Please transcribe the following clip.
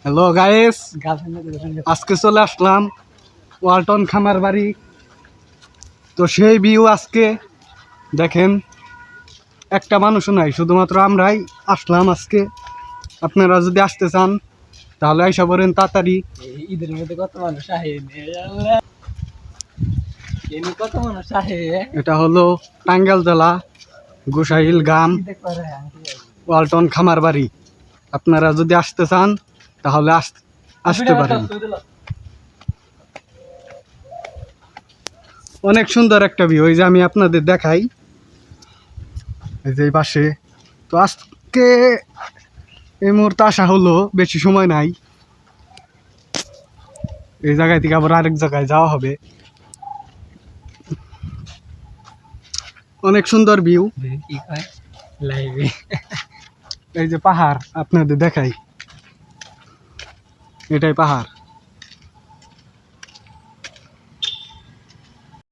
Hello guys, আজকে চলে আসলাম ওয়ালটন খামার বাড়ি। তো সেই ভিউ আজকে দেখেন, একটা মানুষও নাই, শুধুমাত্র আমরাই আসলাম আজকে। আপনারা যদি আসতে চান তাহলে আইসা পড়েন তাড়াতাড়ি। ঈদের মধ্যে কত মানুষ আহে, কত মানুষ আহে। এটা হলো টাঙ্গাইল জেলা গোসাইল গ্রাম ওয়ালটন খামার বাড়ি। আপনারা যদি আসতে চান তাহলে আসতে পারেন। অনেক সুন্দর একটা ভিউ, ওই যে আমি আপনাদের দেখাই, এই যে পাশে। তো আজকে এই মুহূর্তে আসা হলো, বেশি সময় নাই। এই জায়গায় থেকে আবার আরেক জায়গায় যাওয়া হবে। অনেক সুন্দর ভিউ। এই যে পাহাড় আপনাদের দেখাই, এটাই পাহাড়।